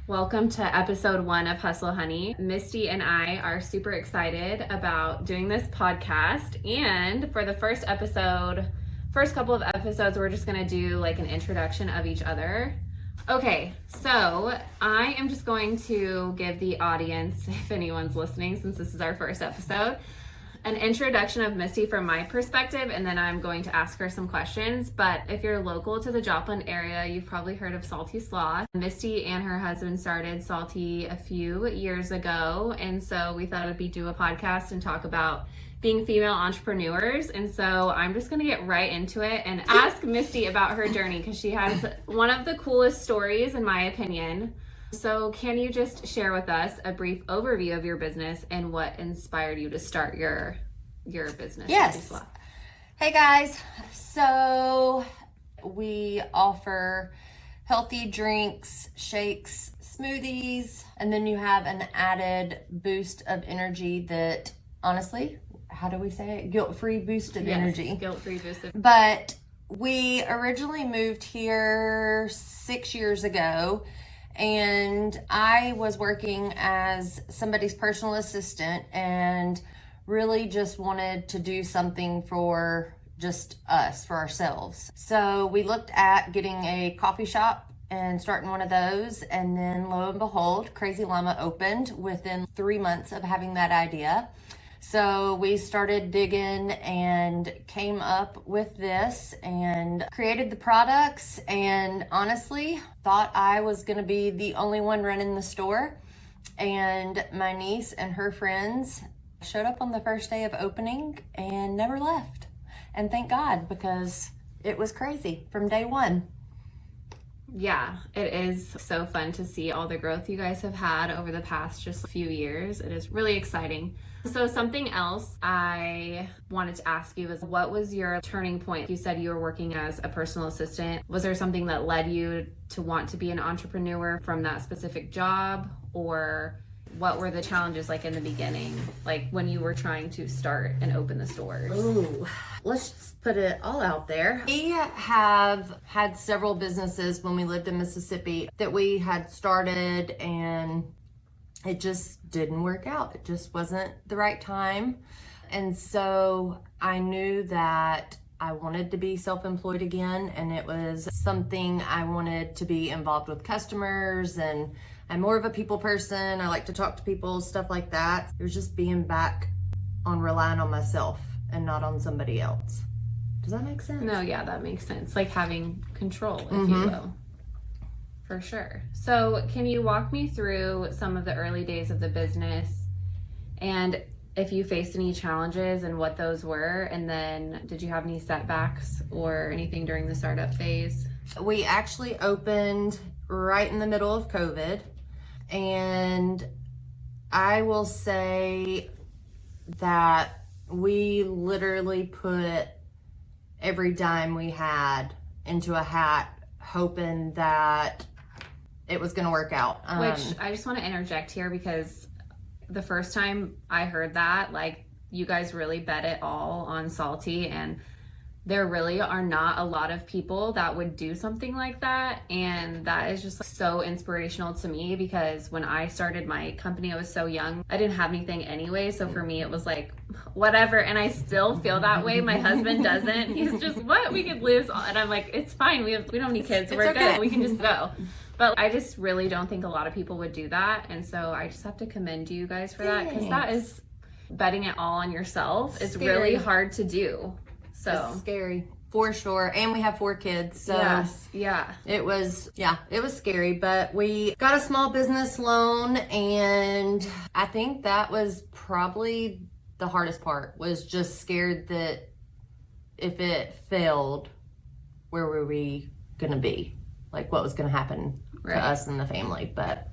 Welcome to episode 1 of Hustle Honey. Misty and I are super excited about doing this podcast. And for the first couple of episodes, we're just going to do like an introduction of each other. Okay, so I am just going to give the audience, if anyone's listening, since this is our first episode, an introduction of Misty from my perspective, and then I'm going to ask her some questions. But if you're local to the Joplin area, you've probably heard of SalTea Sloth. Misty and her husband started SalTea a few years ago, and so we thought it would do a podcast and talk about being female entrepreneurs. And so I'm just going to get right into it and ask Misty about her journey, because she has one of the coolest stories, in my opinion. So can you just share with us a brief overview of your business and what inspired you to start your business? Yes. Hey guys. So we offer healthy drinks, shakes, smoothies, and then you have an added boost of energy that, honestly, how do we say it? Guilt-free boost of energy. Guilt-free boost of. But we originally moved here 6 years ago. And I was working as somebody's personal assistant and really just wanted to do something for just us, for ourselves. So we looked at getting a coffee shop and starting one of those. And then lo and behold, Crazy Llama opened within 3 months of having that idea. So we started digging and came up with this and created the products, and honestly thought I was going to be the only one running the store. And my niece and her friends showed up on the first day of opening and never left. And thank God, because it was crazy from day one. Yeah, it is so fun to see all the growth you guys have had over the past just few years. It is really exciting. So something else I wanted to ask you is, what was your turning point? You said you were working as a personal assistant. Was there something that led you to want to be an entrepreneur from that specific job? Or what were the challenges like in the beginning, like when you were trying to start and open the stores? Ooh, let's just put it all out there. We have had several businesses when we lived in Mississippi that we had started, and it just didn't work out. It just wasn't the right time. And so I knew that I wanted to be self-employed again, and it was something I wanted to be involved with customers, and I'm more of a people person. I like to talk to people, stuff like that. It was just being back on relying on myself and not on somebody else. Does that make sense? No, yeah, that makes sense. Like having control, if you will. For sure. So can you walk me through some of the early days of the business, and if you faced any challenges and what those were? And then did you have any setbacks or anything during the startup phase? We actually opened right in the middle of COVID. And I will say that we literally put every dime we had into a hat, hoping that it was going to work out. Which I just want to interject here, because the first time I heard that, like, you guys really bet it all on SalTea, and there really are not a lot of people that would do something like that. And that is just so inspirational to me, because when I started my company, I was so young. I didn't have anything anyway. So for me, it was like, whatever. And I still feel that way. My husband doesn't. He's just, what? We could lose. And I'm like, it's fine. We don't have any kids. We're okay. Good. We can just go. But I just really don't think a lot of people would do that. And so I just have to commend you guys for that, because that is betting it all on yourself. It's really hard to do. So it's scary, for sure. And we have 4 kids. So yes, yeah. It was scary, but we got a small business loan, and I think that was probably the hardest part, was just scared that if it failed, where were we going to be? Like, what was going to happen to us and the family? But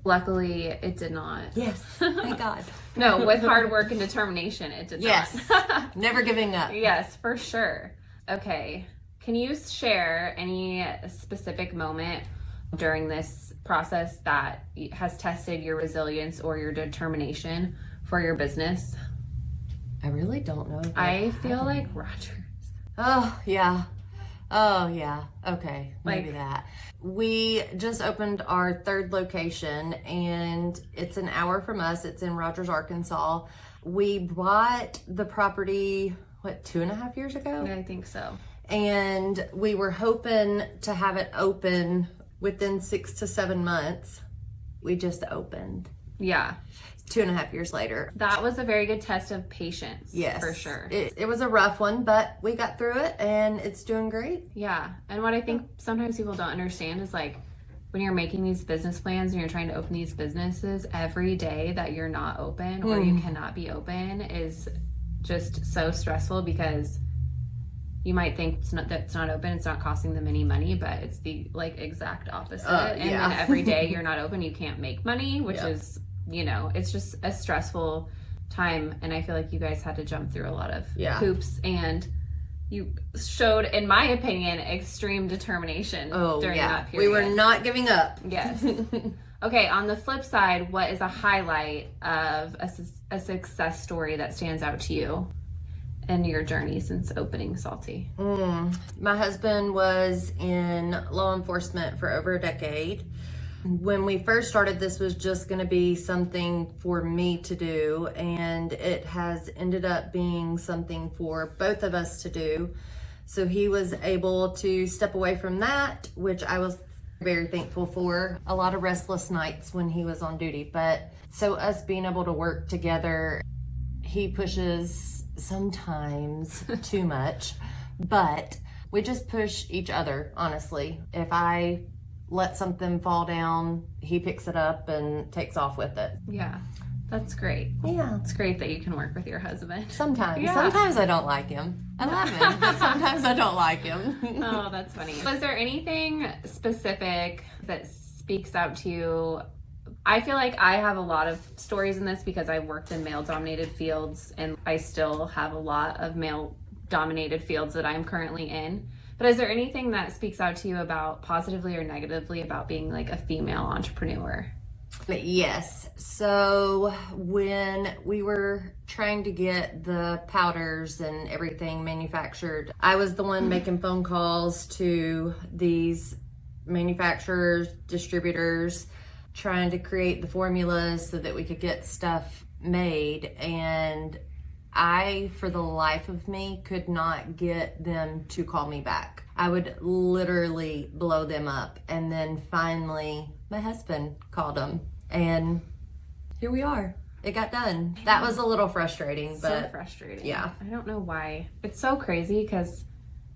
luckily it did not. Yes, thank God. No, with hard work and determination, it did not. Yes, never giving up. Yes, for sure. Okay, can you share any specific moment during this process that has tested your resilience or your determination for your business? I really don't know. I feel like Rogers. Oh, yeah. Oh, yeah. Okay. Maybe Like- that. We just opened our third location, and it's an hour from us. It's in Rogers, Arkansas. We bought the property, 2.5 years ago? I think so. And we were hoping to have it open within 6 to 7 months. We just opened Yeah. 2.5 years later. That was a very good test of patience. Yes. For sure. It was a rough one, but we got through it, and it's doing great. Yeah. And what I think sometimes people don't understand is like when you're making these business plans and you're trying to open these businesses, every day that you're not open or you cannot be open is just so stressful, because you might think that it's not open, it's not costing them any money, but it's the like exact opposite. And then every day you're not open, you can't make money, which is, you know, it's just a stressful time. And I feel like you guys had to jump through a lot of hoops, and you showed, in my opinion, extreme determination during that period. We were not giving up. Yes. Okay, on the flip side, what is a highlight of a success story that stands out to you in your journey since opening SalTea? My husband was in law enforcement for over a decade. When we first started, this was just going to be something for me to do, and it has ended up being something for both of us to do. So he was able to step away from that, which I was very thankful for. A lot of restless nights when he was on duty, but so us being able to work together, he pushes sometimes too much, but we just push each other, honestly. If I let something fall down, he picks it up and takes off with it. Yeah, that's great. Yeah. It's great that you can work with your husband. Sometimes. Yeah. Sometimes I don't like him. I love him, but sometimes I don't like him. Oh, that's funny. Was there anything specific that speaks out to you? I feel like I have a lot of stories in this because I worked in male-dominated fields, and I still have a lot of male-dominated fields that I'm currently in. But is there anything that speaks out to you about positively or negatively about being like a female entrepreneur? But yes. So when we were trying to get the powders and everything manufactured, I was the one making phone calls to these manufacturers, distributors, trying to create the formulas so that we could get stuff made. And I, for the life of me, could not get them to call me back. I would literally blow them up. And then finally, my husband called them. And here we are. It got done. That was a little frustrating. But so frustrating. yeah. I don't know why. It's so crazy because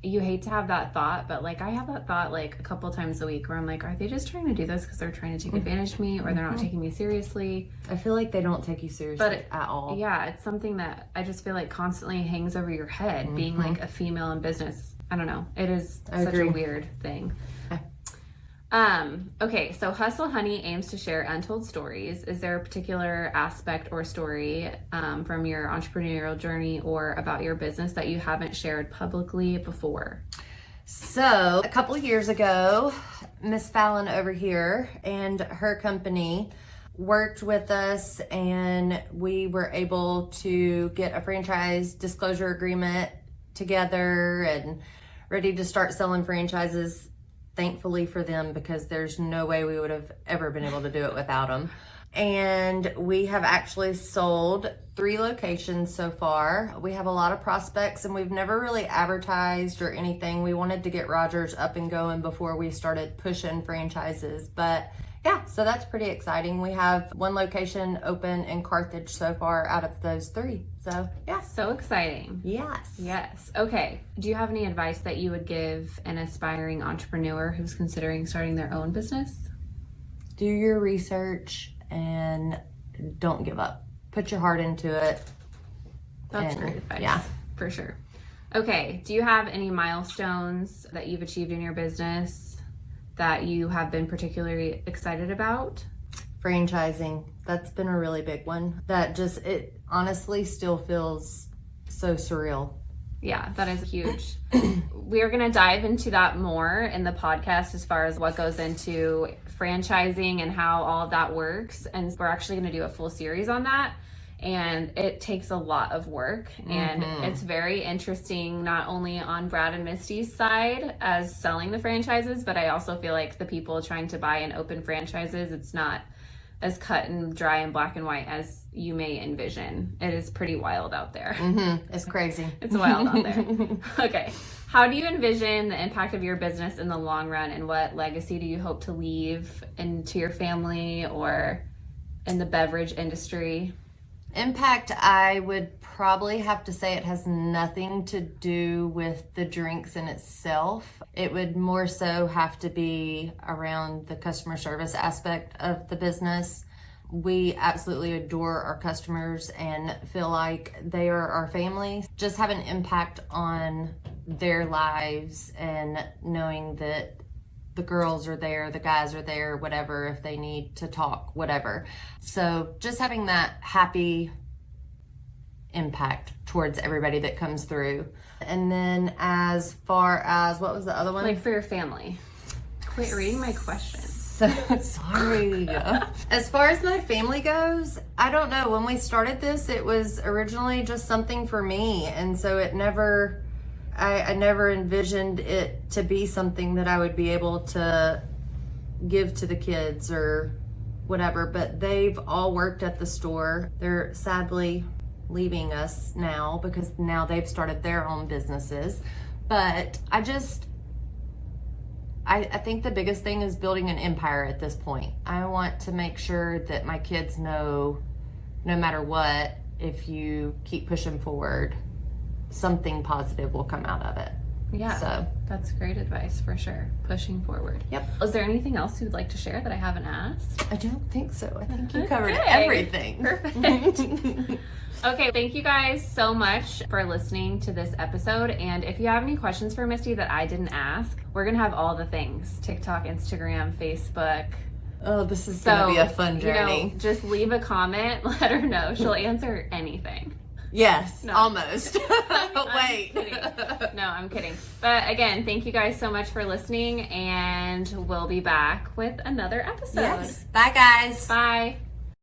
you hate to have that thought, but like I have that thought like a couple times a week where I'm like, are they just trying to do this because they're trying to take advantage of me, or they're not taking me seriously? I feel like they don't take you seriously at all. Yeah, it's something that I just feel like constantly hangs over your head, being like a female in business. I don't know. It is such a weird thing. Okay, so Hustle Honey aims to share untold stories. Is there a particular aspect or story from your entrepreneurial journey or about your business that you haven't shared publicly before? So a couple of years ago, Miss Fallon over here and her company worked with us, and we were able to get a franchise disclosure agreement together and ready to start selling franchises. Thankfully for them, because there's no way we would have ever been able to do it without them. And we have actually sold 3 locations so far. We have a lot of prospects, and we've never really advertised or anything. We wanted to get Rogers up and going before we started pushing franchises. But yeah, so that's pretty exciting. We have 1 location open in Carthage so far out of those 3. So yeah. So exciting. Yes. Yes. Okay. Do you have any advice that you would give an aspiring entrepreneur who's considering starting their own business? Do your research and don't give up. Put your heart into it. That's great advice. Yeah. For sure. Okay. Do you have any milestones that you've achieved in your business that you have been particularly excited about? Franchising. That's been a really big one. It honestly still feels so surreal. Yeah, that is huge. We are going to dive into that more in the podcast as far as what goes into franchising and how all of that works. And we're actually going to do a full series on that. and it takes a lot of work. And it's very interesting, not only on Brad and Misty's side as selling the franchises, but I also feel like the people trying to buy and open franchises, it's not as cut and dry and black and white as you may envision. It is pretty wild out there. It's crazy. It's wild out there. Okay. How do you envision the impact of your business in the long run, and what legacy do you hope to leave into your family or in the beverage industry? Impact, I would probably have to say it has nothing to do with the drinks in itself. It would more so have to be around the customer service aspect of the business. We absolutely adore our customers and feel like they are our family. Just have an impact on their lives and knowing that the girls are there, the guys are there, whatever, if they need to talk, whatever. So just having that happy impact towards everybody that comes through. And then as far as, what was the other one? Like for your family. Quit reading my questions. So sorry. As far as my family goes, I don't know. When we started this, it was originally just something for me. And so it never, I never envisioned it to be something that I would be able to give to the kids or whatever, but they've all worked at the store. They're sadly leaving us now because now they've started their own businesses. But I think the biggest thing is building an empire at this point. I want to make sure that my kids know, no matter what, if you keep pushing forward, something positive will come out of it. Yeah, so that's great advice for sure. Pushing forward. Yep. Is there anything else you'd like to share that I haven't asked? I don't think so. I think you covered everything. Perfect. Okay, thank you guys so much for listening to this episode. And if you have any questions for Misty that I didn't ask, we're going to have all the things: TikTok, Instagram, Facebook. Oh, this is going to be a fun journey. You know, just leave a comment, let her know. She'll answer anything. Yes, no. Almost. Wait. No, I'm kidding. But again, thank you guys so much for listening, and we'll be back with another episode. Yes. Bye, guys. Bye.